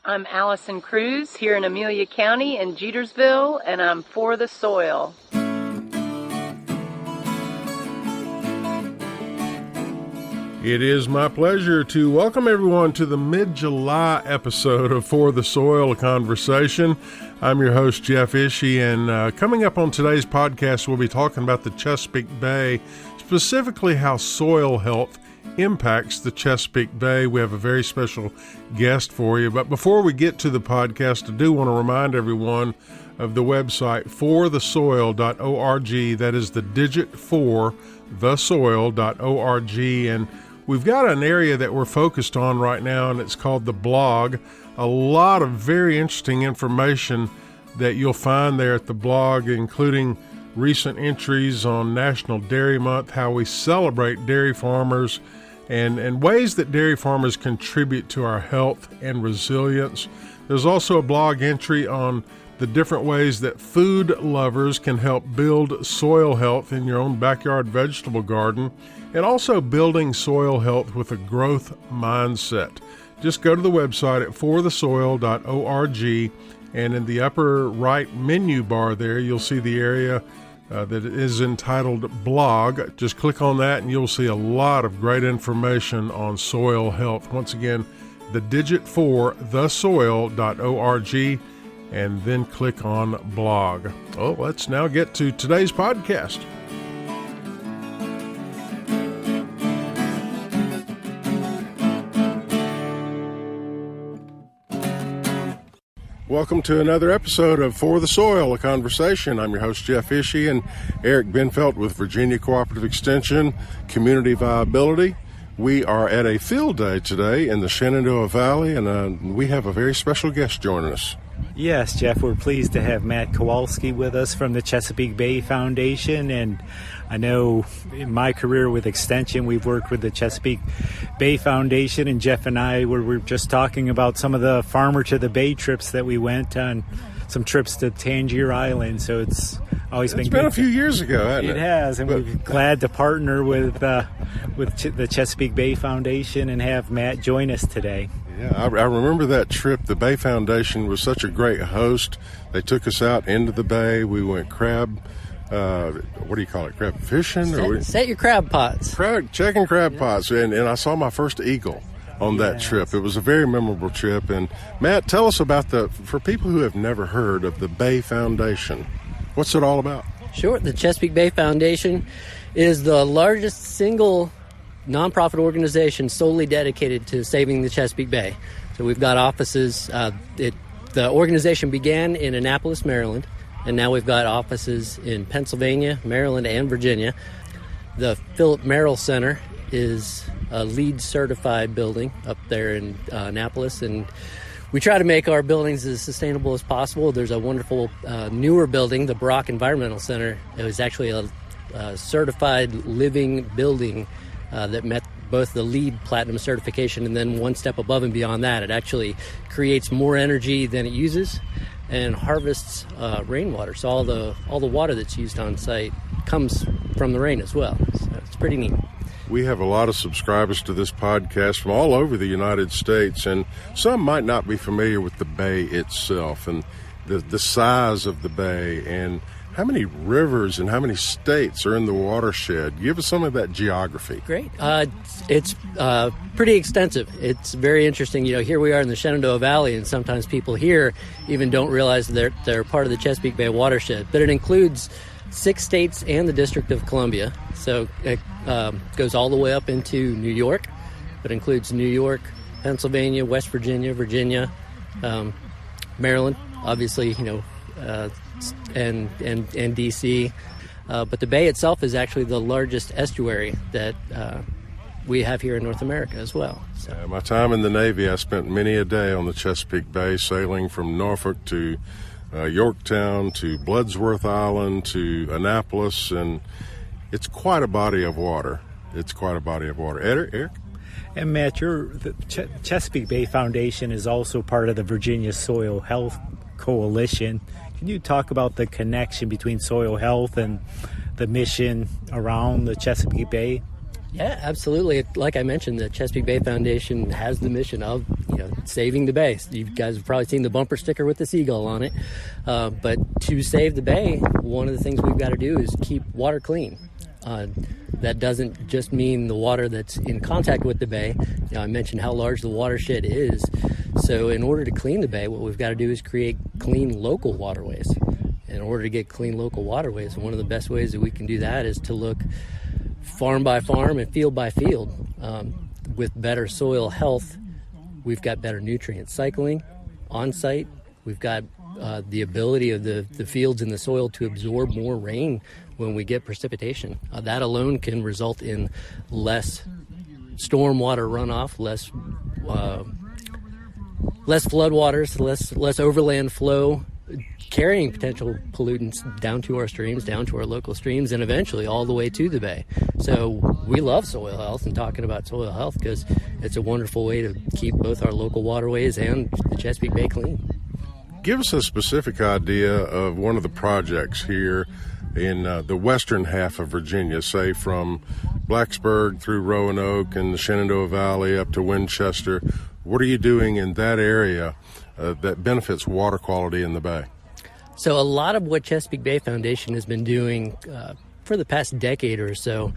I'm Allison Cruz here in Amelia County in Jetersville, and I'm for the soil. It is my pleasure to welcome everyone to the mid-July episode of For the Soil Conversation. I'm your host, Jeff Ishee, and coming up on today's podcast, we'll be talking about the Chesapeake Bay, specifically how soil health impacts the Chesapeake Bay. We have a very special guest for you. But before we get to the podcast, I do want to remind everyone of the website forthesoil.org. That is the digit 4, thesoil.org. And we've got an area that we're focused on right now, and it's called the blog. A lot of very interesting information that you'll find there at the blog, including recent entries on National Dairy Month, how we celebrate dairy farmers, and ways that dairy farmers contribute to our health and resilience. There's also a blog entry on the different ways that food lovers can help build soil health in your own backyard vegetable garden, and also building soil health with a growth mindset. Just go to the website at forthesoil.org, and in the upper right menu bar there, you'll see the area that is entitled Blog. Just click on that and you'll see a lot of great information on soil health. Once again, the digit 4, thesoil.org, and then click on Blog. Oh, let's now get to today's podcast. Welcome to another episode of For the Soil, a Conversation. I'm your host, Jeff Ishee, and Eric Bendfeldt with Virginia Cooperative Extension, Community Viability. We are at a field day today in the Shenandoah Valley, and we have a very special guest joining us. Yes, Jeff, we're pleased to have Matt Kowalski with us from the Chesapeake Bay Foundation. And I know in my career with Extension, we've worked with the Chesapeake Bay Foundation, and Jeff and I were just talking about some of the Farmer to the Bay trips that we went on, some trips to Tangier Island. So it's always been good. It's been a few years ago, hasn't it? It has, and we're glad to partner with the Chesapeake Bay Foundation and have Matt join us today. Yeah, I remember that trip. The Bay Foundation was such a great host. They took us out into the bay. We went crab, what do you call it, crab fishing? Set your crab pots. Checking crab pots, and I saw my first eagle on that trip. It was a very memorable trip. And Matt, tell us about for people who have never heard of the Bay Foundation, what's it all about? Sure. The Chesapeake Bay Foundation is the largest single nonprofit organization solely dedicated to saving the Chesapeake Bay. So we've got offices. The organization began in Annapolis, Maryland, and now we've got offices in Pennsylvania, Maryland, and Virginia. The Philip Merrill Center is a LEED certified building up there in Annapolis, and we try to make our buildings as sustainable as possible. There's a wonderful newer building, the Brock Environmental Center. It was actually a certified living building that met both the LEED Platinum certification, and then one step above and beyond that, it actually creates more energy than it uses and harvests rainwater. So all the water that's used on site comes from the rain as well. So it's pretty neat. We have a lot of subscribers to this podcast from all over the United States, and some might not be familiar with the bay itself and the size of the bay and how many rivers and how many states are in the watershed. Give us some of that geography. Great. It's pretty extensive. It's very interesting. Here we are in the Shenandoah Valley, and sometimes people here even don't realize they're part of the Chesapeake Bay watershed. But it includes 6 states and the District of Columbia. So it goes all the way up into New York. It includes New York, Pennsylvania, West Virginia, Maryland, obviously, and DC. But the bay itself is actually the largest estuary that we have here in North America as well. So. My time in the Navy, I spent many a day on the Chesapeake Bay, sailing from Norfolk to Yorktown to Bloodsworth Island to Annapolis, and it's quite a body of water. Eric? And Matt, the Chesapeake Bay Foundation is also part of the Virginia Soil Health Coalition. Can you talk about the connection between soil health and the mission around the Chesapeake Bay? Yeah, absolutely. Like I mentioned, the Chesapeake Bay Foundation has the mission of saving the bay. You guys have probably seen the bumper sticker with the seagull on it. But to save the bay, one of the things we've got to do is keep water clean. That doesn't just mean the water that's in contact with the bay. I mentioned how large the watershed is. So in order to clean the bay, what we've got to do is create clean local waterways. In order to get clean local waterways, one of the best ways that we can do that is to look farm by farm and field by field. With better soil health, we've got better nutrient cycling on site. We've got the ability of the fields and the soil to absorb more rain when we get precipitation. That alone can result in less stormwater runoff, less floodwaters, less overland flow, carrying potential pollutants down to our streams, down to our local streams, and eventually all the way to the bay. So we love soil health and talking about soil health because it's a wonderful way to keep both our local waterways and the Chesapeake Bay clean. Give us a specific idea of one of the projects here in the western half of Virginia, say from Blacksburg through Roanoke and the Shenandoah Valley up to Winchester. What are you doing in that area that benefits water quality in the bay? So a lot of what Chesapeake Bay Foundation has been doing for the past decade or so,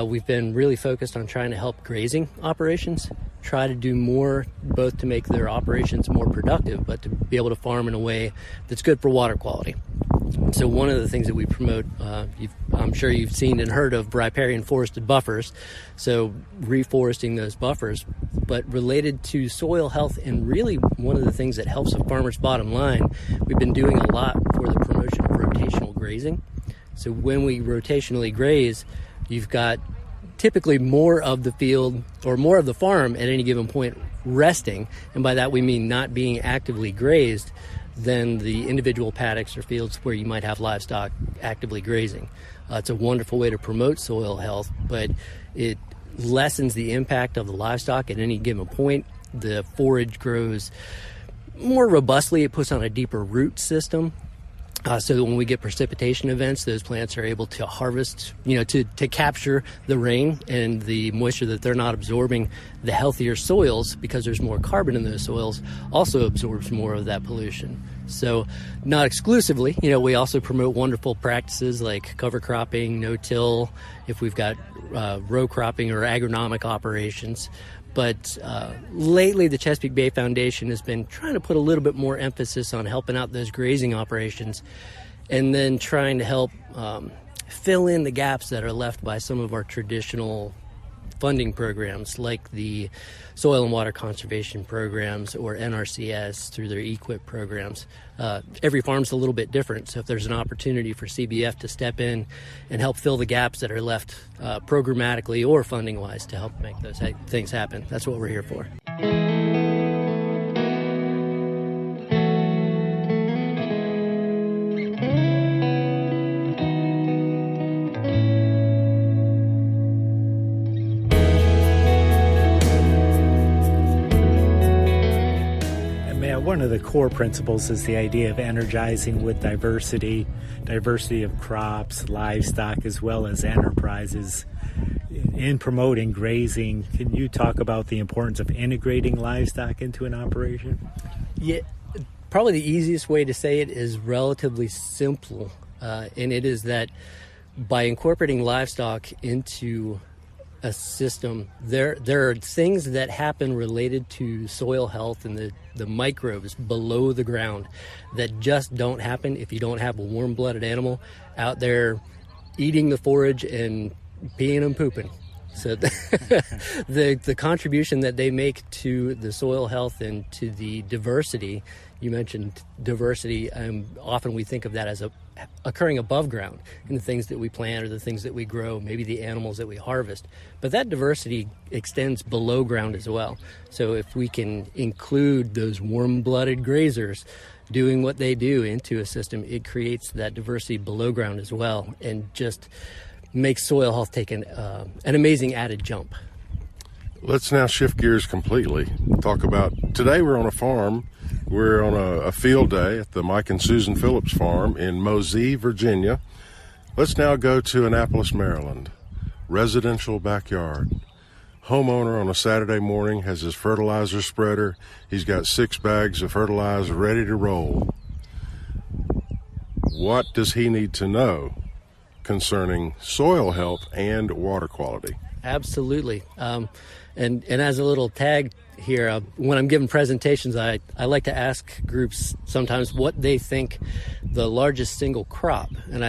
we've been really focused on trying to help grazing operations, try to do more both to make their operations more productive, but to be able to farm in a way that's good for water quality. So one of the things that we promote, I'm sure you've seen and heard of riparian forested buffers, so reforesting those buffers, but related to soil health and really one of the things that helps a farmer's bottom line, we've been doing a lot for the promotion of rotational grazing. So when we rotationally graze, you've got typically more of the field or more of the farm at any given point resting, and by that we mean not being actively grazed, than the individual paddocks or fields where you might have livestock actively grazing. It's a wonderful way to promote soil health, but it lessens the impact of the livestock at any given point. The forage grows more robustly. It puts on a deeper root system. So that when we get precipitation events, those plants are able to harvest, to capture the rain and the moisture that they're not absorbing. The healthier soils, because there's more carbon in those soils, also absorbs more of that pollution. So not exclusively, we also promote wonderful practices like cover cropping, no-till, if we've got row cropping or agronomic operations. But lately, the Chesapeake Bay Foundation has been trying to put a little bit more emphasis on helping out those grazing operations and then trying to help fill in the gaps that are left by some of our traditional funding programs like the Soil and Water Conservation Programs or NRCS through their EQIP programs. Every farm's a little bit different, so if there's an opportunity for CBF to step in and help fill the gaps that are left programmatically or funding-wise to help make those things happen, that's what we're here for. One of the core principles is the idea of energizing with diversity of crops, livestock, as well as enterprises. In promoting grazing, can you talk about the importance of integrating livestock into an operation? Yeah, probably the easiest way to say it is relatively simple, and it is that by incorporating livestock into a system, there are things that happen related to soil health and the microbes below the ground that just don't happen if you don't have a warm-blooded animal out there eating the forage and peeing and pooping. So the contribution that they make to the soil health and to the diversity, you mentioned diversity, often we think of that as occurring above ground in the things that we plant or the things that we grow, maybe the animals that we harvest. But that diversity extends below ground as well. So if we can include those warm-blooded grazers doing what they do into a system, it creates that diversity below ground as well and just makes soil health take an amazing added jump. Let's now shift gears completely. Talk about, today we're on a farm. We're on a field day at the Mike and Susan Phillips farm in Mosee, Virginia. Let's now go to Annapolis, Maryland. Residential backyard. homeowner on a Saturday morning has his fertilizer spreader. He's got 6 bags of fertilizer ready to roll. What does he need to know concerning soil health and water quality? Absolutely. And as a little tag here, when I'm giving presentations, I like to ask groups sometimes what they think the largest single crop. And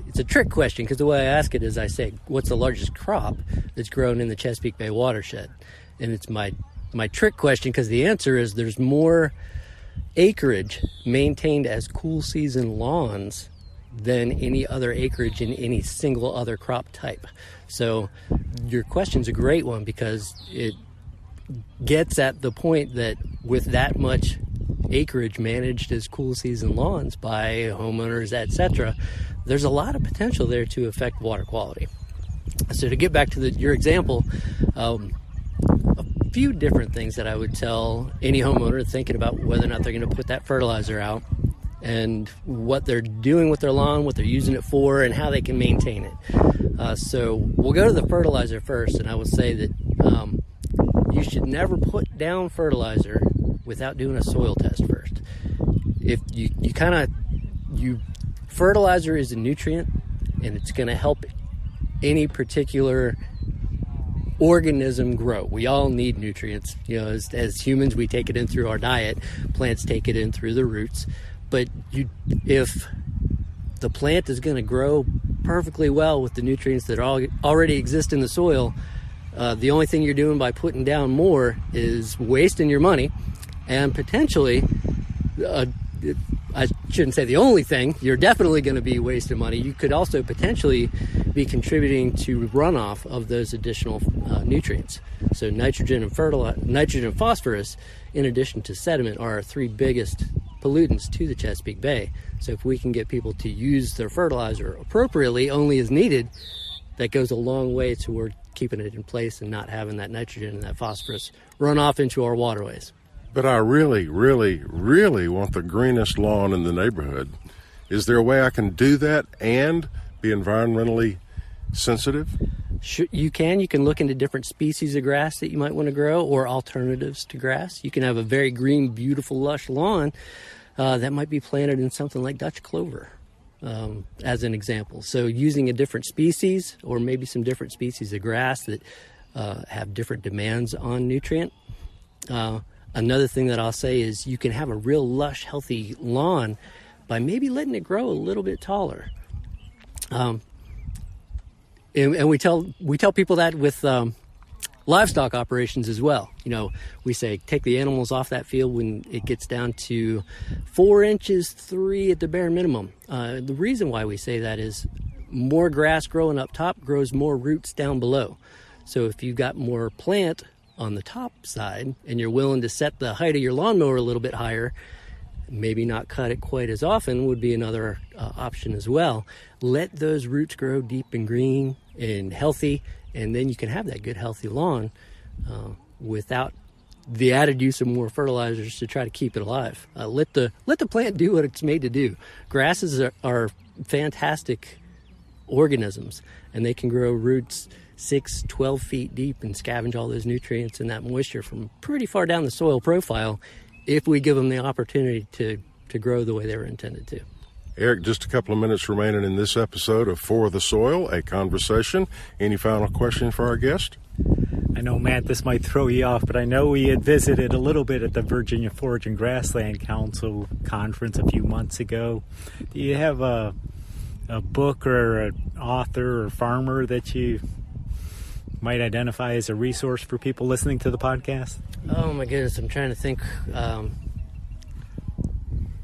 it's a trick question, because the way I ask it is I say, what's the largest crop that's grown in the Chesapeake Bay watershed? And it's my trick question, because the answer is there's more acreage maintained as cool season lawns than any other acreage in any single other crop type. So your question's a great one, because it gets at the point that with that much acreage managed as cool season lawns by homeowners, etc., there's a lot of potential there to affect water quality. So to get back to your example, a few different things that I would tell any homeowner thinking about whether or not they're going to put that fertilizer out, and what they're doing with their lawn, what they're using it for, and how they can maintain it. So we'll go to the fertilizer first, and I will say that you should never put down fertilizer without doing a soil test first. If fertilizer is a nutrient, and it's going to help any particular organism grow. We all need nutrients. As humans, we take it in through our diet. Plants take it in through the roots. But if the plant is going to grow perfectly well with the nutrients that already exist in the soil, the only thing you're doing by putting down more is wasting your money, and potentially, I shouldn't say the only thing, you're definitely going to be wasting money. You could also potentially be contributing to runoff of those additional nutrients. So nitrogen and phosphorus, in addition to sediment, are our 3 biggest pollutants to the Chesapeake Bay. So if we can get people to use their fertilizer appropriately, only as needed, that goes a long way toward keeping it in place and not having that nitrogen and that phosphorus run off into our waterways. But I really, really, really want the greenest lawn in the neighborhood. Is there a way I can do that and be environmentally sensitive? Sure, you can look into different species of grass that you might want to grow, or alternatives to grass. You can have a very green, beautiful, lush lawn that might be planted in something like Dutch clover, as an example. So using a different species, or maybe some different species of grass that have different demands on nutrient. Another thing that I'll say is you can have a real lush, healthy lawn by maybe letting it grow a little bit taller. And we tell people that with livestock operations as well. We say take the animals off that field when it gets down to 4 inches, 3 at the bare minimum. The reason why we say that is more grass growing up top grows more roots down below. So if you've got more plant on the top side and you're willing to set the height of your lawnmower a little bit higher, maybe not cut it quite as often would be another option as well. Let those roots grow deep and green and healthy, and then you can have that good healthy lawn without the added use of more fertilizers to try to keep it alive. Let the plant do what it's made to do. Grasses are fantastic organisms, and they can grow roots 6-12 feet deep and scavenge all those nutrients and that moisture from pretty far down the soil profile if we give them the opportunity to grow the way they were intended to. Eric, just a couple of minutes remaining in this episode of For the Soil, a conversation. Any final question for our guest? I know, Matt, this might throw you off, but I know we had visited a little bit at the Virginia Forage and Grassland Council conference a few months ago. Do you have a book or an author or farmer that you might identify as a resource for people listening to the podcast? Oh my goodness, I'm trying to think.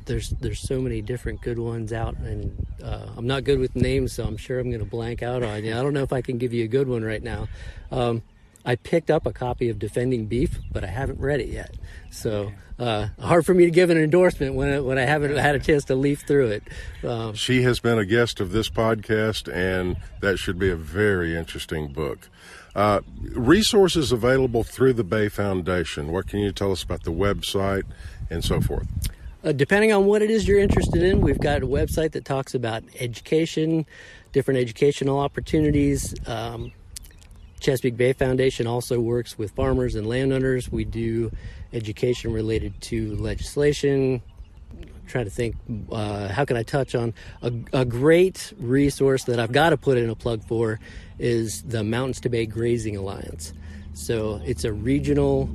There's so many different good ones out, and I'm not good with names, so I'm sure I'm going to blank out on you. I don't know if I can give you a good one right now. I picked up a copy of Defending Beef, but I haven't read it yet. So hard for me to give an endorsement when I haven't had a chance to leaf through it. She has been a guest of this podcast, and that should be a very interesting book. Resources available through the Bay Foundation. What can you tell us about the website and so forth? Depending on what it is you're interested in, we've got a website that talks about education, different educational opportunities. Chesapeake Bay Foundation also works with farmers and landowners. We do education related to legislation. I'm trying to think, how can I touch on a great resource that I've got to put in a plug for is the Mountains to Bay Grazing Alliance. So it's a regional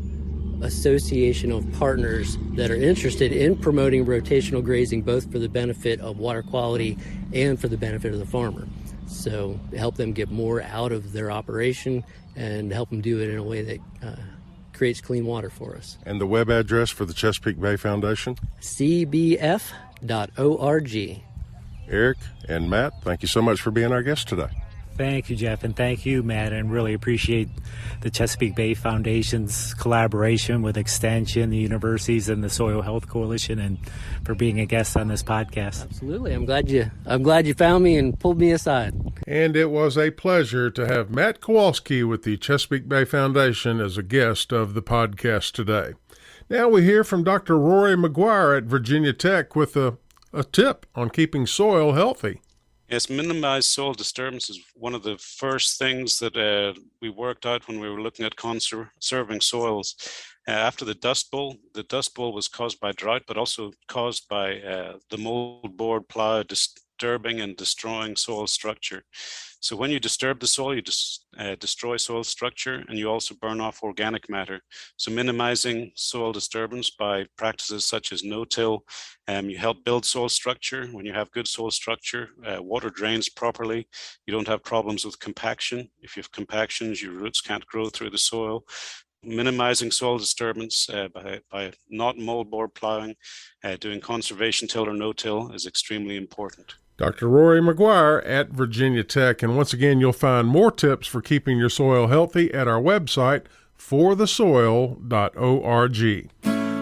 association of partners that are interested in promoting rotational grazing, both for the benefit of water quality and for the benefit of the farmer. So help them get more out of their operation and help them do it in a way that creates clean water for us. And the web address for the Chesapeake Bay Foundation? cbf.org. Eric and Matt, thank you so much for being our guest today. Thank you, Jeff, and thank you, Matt, and really appreciate the Chesapeake Bay Foundation's collaboration with Extension, the universities, and the Soil Health Coalition, and for being a guest on this podcast. Absolutely. I'm glad you found me and pulled me aside. And it was a pleasure to have Matt Kowalski with the Chesapeake Bay Foundation as a guest of the podcast today. Now we hear from Dr. Rory McGuire at Virginia Tech with a tip on keeping soil healthy. Yes, minimize soil disturbance is one of the first things that we worked out when we were looking at conserving soils. After the Dust Bowl was caused by drought, but also caused by the moldboard plow disturbing and destroying soil structure. So when you disturb the soil, you destroy soil structure, and you also burn off organic matter. So minimizing soil disturbance by practices such as no-till, you help build soil structure. When you have good soil structure, water drains properly. You don't have problems with compaction. If you have compactions, your roots can't grow through the soil. Minimizing soil disturbance by not moldboard plowing, doing conservation till or no-till is extremely important. Dr. Rory McGuire at Virginia Tech. And once again, you'll find more tips for keeping your soil healthy at our website, forthesoil.org.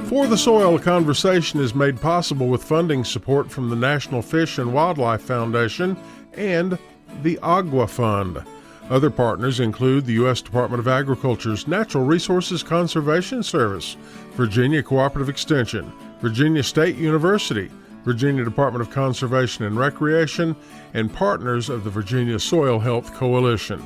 For the Soil, a conversation is made possible with funding support from the National Fish and Wildlife Foundation and the Agua Fund. Other partners include the U.S. Department of Agriculture's Natural Resources Conservation Service, Virginia Cooperative Extension, Virginia State University, Virginia Department of Conservation and Recreation, and partners of the Virginia Soil Health Coalition.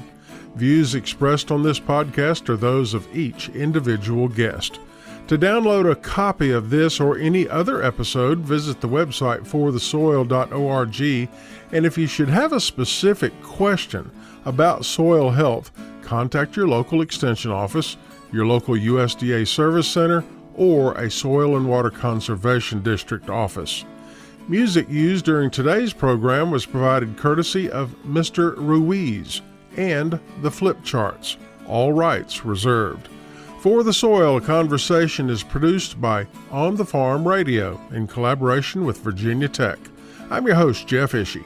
Views expressed on this podcast are those of each individual guest. To download a copy of this or any other episode, visit the website forthesoil.org. And if you should have a specific question about soil health, contact your local extension office, your local USDA service center, or a soil and water conservation district office. Music used during today's program was provided courtesy of Mr. Ruiz and the Flip Charts, all rights reserved. For the Soil, a conversation is produced by On the Farm Radio in collaboration with Virginia Tech. I'm your host, Jeff Ishee.